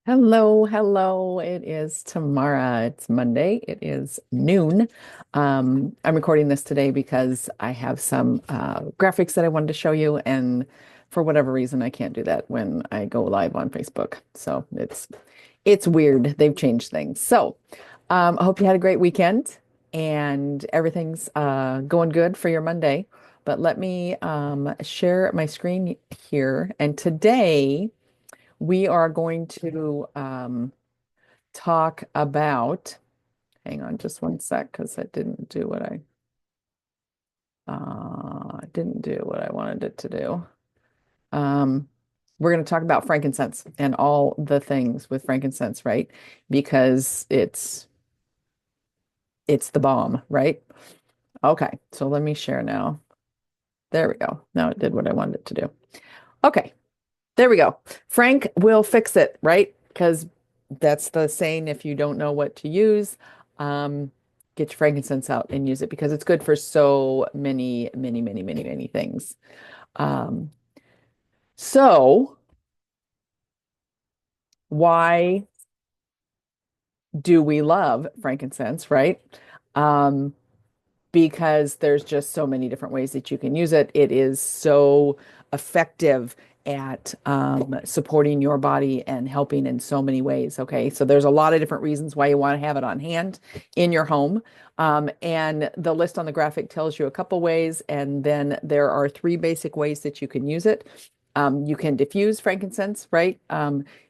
Hello, hello. It is tomorrow. It's Monday. It is noon. I'm recording this today because I have some graphics that I wanted to show you, and for whatever reason, I can't do that when I go live on Facebook. So it's weird. They've changed things. So I hope you had a great weekend and everything's going good for your Monday. But let me share my screen here. And today we are going to talk about, hang on just one sec, because it didn't do what I wanted it to do. Um, we're going to talk about frankincense and all the things with frankincense, right? Because it's the bomb, right? Okay, so let me share now. There we go. Now it did what I wanted it to do. Okay, there we go. Frank will fix it, right? Because that's the saying, if you don't know what to use, um, get your frankincense out and use it because it's good for so many, many, many, many, many things. Um, so why do we love frankincense, right? Um, because there's just so many different ways that you can use it. It is so effective at supporting your body and helping in so many ways. Okay, so there's a lot of different reasons why you want to have it on hand in your home. And the list on the graphic tells you a couple ways, and then there are three basic ways that you can use it. You can diffuse frankincense, right?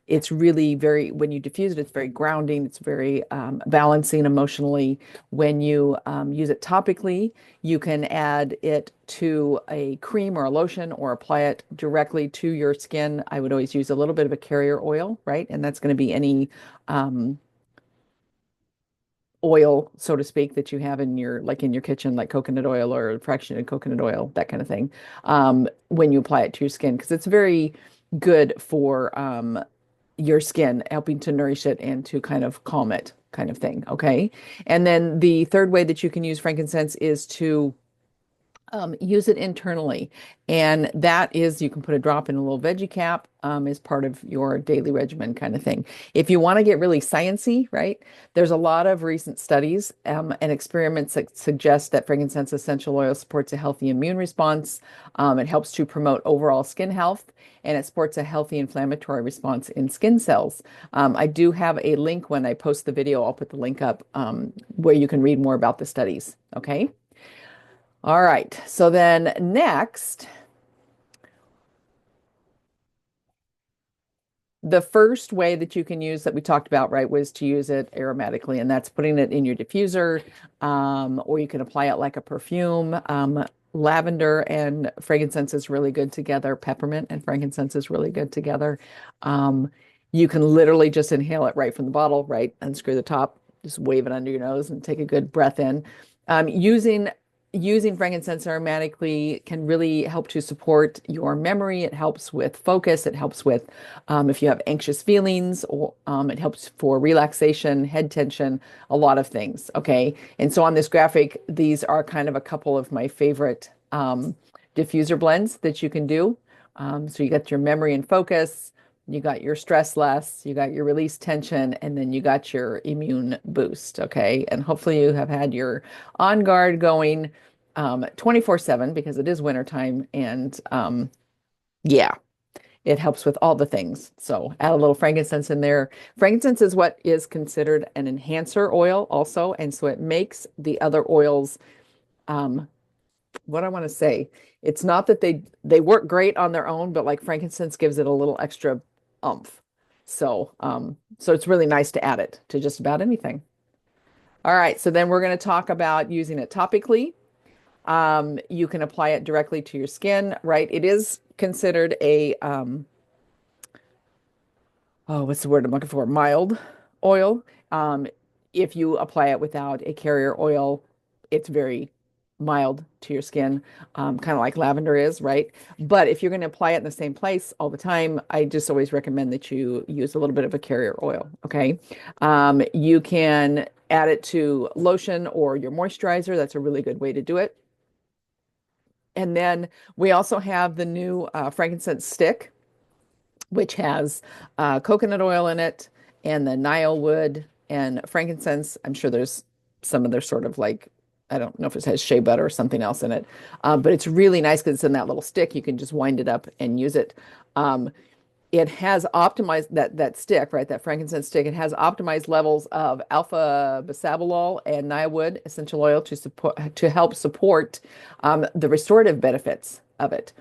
It's really very, when you diffuse it, it's very grounding, it's very balancing emotionally. When you use it topically, you can add it to a cream or a lotion or apply it directly to your skin. I would always use a little bit of a carrier oil, right? And that's going to be any um, oil, so to speak, that you have in your like in your kitchen, like coconut oil or fractionated coconut oil, that kind of thing. When you apply it to your skin, because it's very good for your skin, helping to nourish it and to kind of calm it, kind of thing. Okay. And then the third way that you can use frankincense is to use it internally. And that is, you can put a drop in a little Veggie Cap as part of your daily regimen kind of thing. If you want to get really sciencey, right, there's a lot of recent studies and experiments that suggest that frankincense essential oil supports a healthy immune response. It helps to promote overall skin health, and it supports a healthy inflammatory response in skin cells. I do have a link when I post the video. I'll put the link up where you can read more about the studies. Okay. All right. So then next, the first way that you can use that we talked about, right, was to use it aromatically, and that's putting it in your diffuser, or you can apply it like a perfume. Lavender and frankincense is really good together. Peppermint and frankincense is really good together. Um, you can literally just inhale it right from the bottle, right? Unscrew the top, just wave it under your nose and take a good breath in. Using frankincense aromatically can really help to support your memory. It helps with focus. It helps with if you have anxious feelings, or it helps for relaxation, head tension, a lot of things. Okay. And so on this graphic, these are kind of a couple of my favorite diffuser blends that you can do. So you got your memory and focus, you got your stress less, you got your release tension, and then you got your immune boost. Okay. And hopefully you have had your on guard going 24/7 because it is wintertime. And yeah, it helps with all the things. So add a little frankincense in there. Frankincense is what is considered an enhancer oil also. And so it makes the other oils, um, what I want to say, it's not that they work great on their own, but like frankincense gives it a little extra oomph. So it's really nice to add it to just about anything. All right, so then we're going to talk about using it topically. You can apply it directly to your skin, right? It is considered a oh, what's the word I'm looking for? Mild oil. Um, if you apply it without a carrier oil, it's very mild to your skin, kind of like lavender is, right? But if you're going to apply it in the same place all the time, I just always recommend that you use a little bit of a carrier oil. Okay. You can add it to lotion or your moisturizer. That's a really good way to do it. And then we also have the new frankincense stick which has coconut oil in it, and the Nile wood and frankincense. I'm sure there's some other sort of like, I don't know if it has shea butter or something else in it, but it's really nice because it's in that little stick. You can just wind it up and use it. Um, it has optimized that stick, right? That frankincense stick. It has optimized levels of alpha bisabolol and niawood essential oil to help support the restorative benefits of it.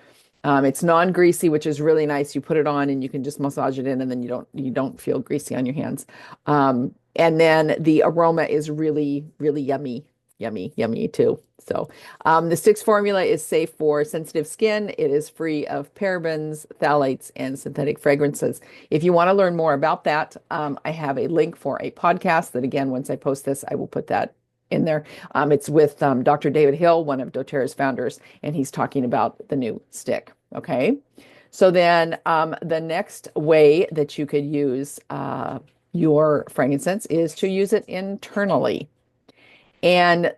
It's non-greasy, which is really nice. You put it on and you can just massage it in, and then you don't feel greasy on your hands. And then the aroma is really, really yummy, yummy, yummy too. So the sticks formula is safe for sensitive skin. It is free of parabens, phthalates, and synthetic fragrances. If you want to learn more about that, I have a link for a podcast that, again, once I post this, I will put that in there. It's with Dr. David Hill, one of doTERRA's founders, and he's talking about the new stick. Okay. So then the next way that you could use your frankincense is to use it internally. And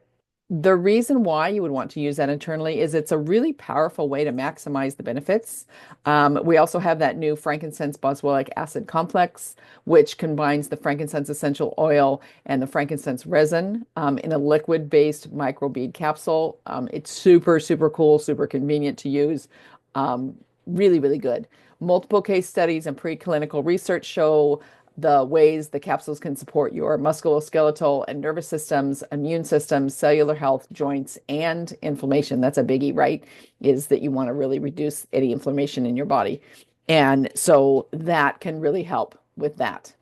the reason why you would want to use that internally is it's a really powerful way to maximize the benefits. We also have that new frankincense boswellic acid complex, which combines the frankincense essential oil and the frankincense resin in a liquid-based microbead capsule. It's super, super cool, super convenient to use. Really, really good. Multiple case studies and preclinical research show the ways the capsules can support your musculoskeletal and nervous systems, immune systems, cellular health, joints, and inflammation. That's a biggie, right? Is that you want to really reduce any inflammation in your body. And so that can really help with that.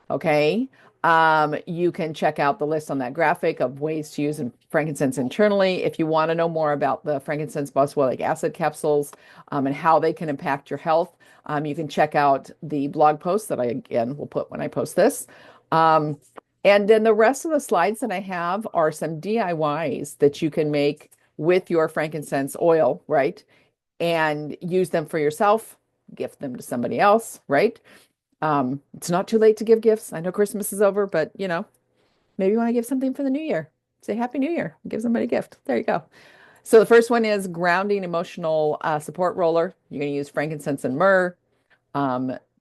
Okay. You can check out the list on that graphic of ways to use frankincense internally. If you want to know more about the frankincense boswellic acid capsules and how they can impact your health, you can check out the blog post that I, again, will put when I post this. And then the rest of the slides that I have are some DIYs that you can make with your frankincense oil, right? And use them for yourself, gift them to somebody else, right? It's not too late to give gifts. I know Christmas is over, but maybe you want to give something for the new year. Say Happy New Year. Give somebody a gift. There you go. So the first one is grounding emotional support roller. You're going to use frankincense and myrrh.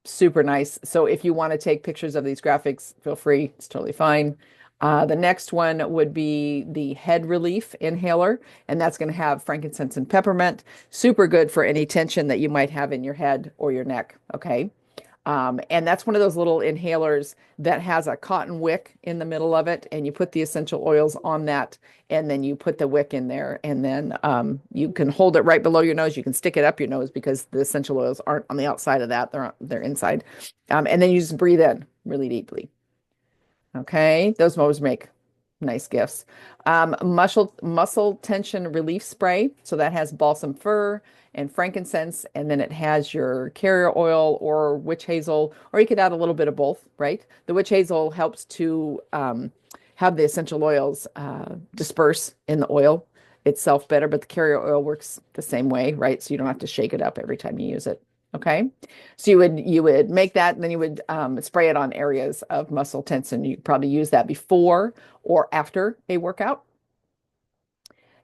Super nice. So if you want to take pictures of these graphics, feel free. It's totally fine. The next one would be the head relief inhaler, and that's going to have frankincense and peppermint. Super good for any tension that you might have in your head or your neck. Okay. And that's one of those little inhalers that has a cotton wick in the middle of it, and you put the essential oils on that, and then you put the wick in there, and then you can hold it right below your nose. You can stick it up your nose because the essential oils aren't on the outside of that; they're inside. And then you just breathe in really deeply. Okay, those always make nice gifts. Muscle tension relief spray. So that has balsam fir and frankincense, and then it has your carrier oil or witch hazel, or you could add a little bit of both, right? The witch hazel helps to have the essential oils disperse in the oil itself better, but the carrier oil works the same way, right? So you don't have to shake it up every time you use it. Okay, so you would make that, and then you would spray it on areas of muscle tension. You probably use that before or after a workout.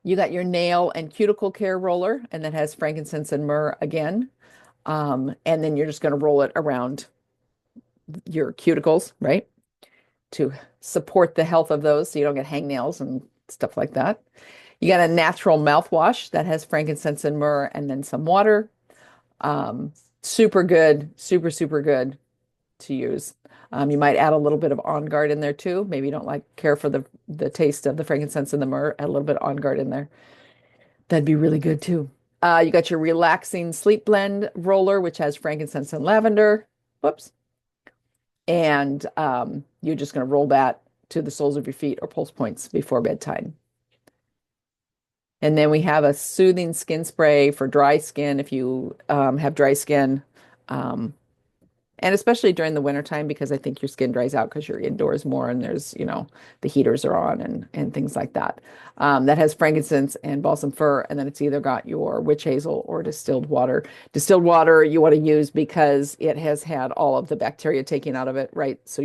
You got your nail and cuticle care roller, and that has frankincense and myrrh again. And then you're just going to roll it around your cuticles, right? To support the health of those so you don't get hangnails and stuff like that. You got a natural mouthwash that has frankincense and myrrh and then some water. Super good, super, super good to use. You might add a little bit of On Guard in there too. Maybe you don't care for the taste of the frankincense and the myrrh. Add a little bit of On Guard in there. That'd be really good too. You got your relaxing sleep blend roller, which has frankincense and lavender. Whoops. And you're just going to roll that to the soles of your feet or pulse points before bedtime. And then we have a soothing skin spray for dry skin if you have dry skin. And especially during the wintertime, because I think your skin dries out because you're indoors more and there's, the heaters are on and things like that. That has frankincense and balsam fir, and then it's either got your witch hazel or distilled water. Distilled water you want to use because it has had all of the bacteria taken out of it, right? So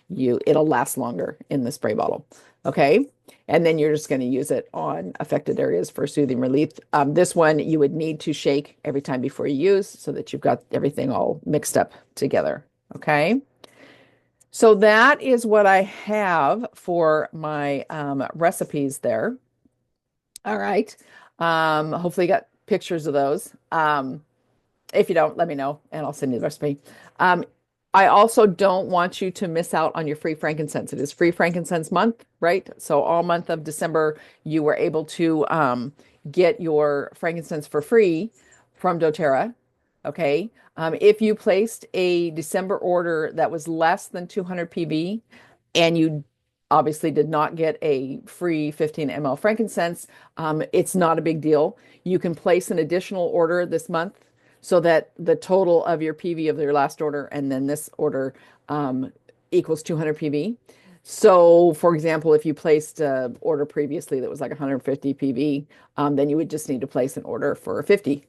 it'll last longer in the spray bottle. Okay. And then you're just going to use it on affected areas for soothing relief. This one you would need to shake every time before you use so that you've got everything all mixed up together. Okay. So that is what I have for my recipes there. All right. Hopefully you got pictures of those. If you don't, let me know and I'll send you the recipe. Um, I also don't want you to miss out on your free frankincense. It is free frankincense month, right? So all month of December, you were able to get your frankincense for free from doTERRA. Okay. If you placed a December order that was less than 200 PV and you obviously did not get a free 15 ml frankincense, it's not a big deal. You can place an additional order this month so that the total of your PV of your last order and then this order equals 200 PV. So, for example, if you placed an order previously that was like 150 PV, then you would just need to place an order for 50,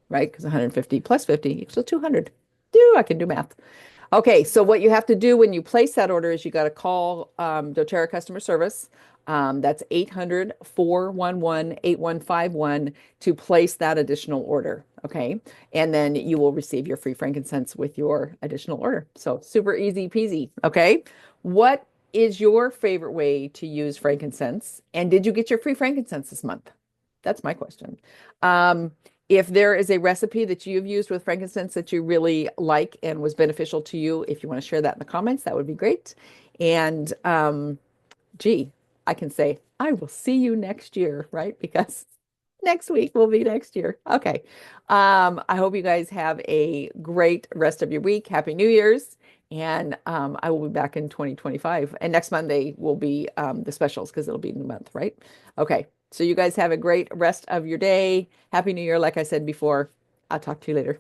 right? Because 150 plus 50 equals 200. I can do math. Okay, so what you have to do when you place that order is you got to call doTERRA customer service. That's 800-411-8151 to place that additional order. Okay, and then you will receive your free frankincense with your additional order. So super easy peasy. Okay, what is your favorite way to use frankincense? And did you get your free frankincense this month? That's my question. Um, if there is a recipe that you've used with frankincense that you really like and was beneficial to you, if you want to share that in the comments, that would be great. And gee, I can say, I will see you next year, right? Because next week will be next year. Okay. I hope you guys have a great rest of your week. Happy New Year's. And I will be back in 2025. And next Monday will be the specials because it'll be in the month, right? Okay. So you guys have a great rest of your day. Happy New Year, like I said before. I'll talk to you later.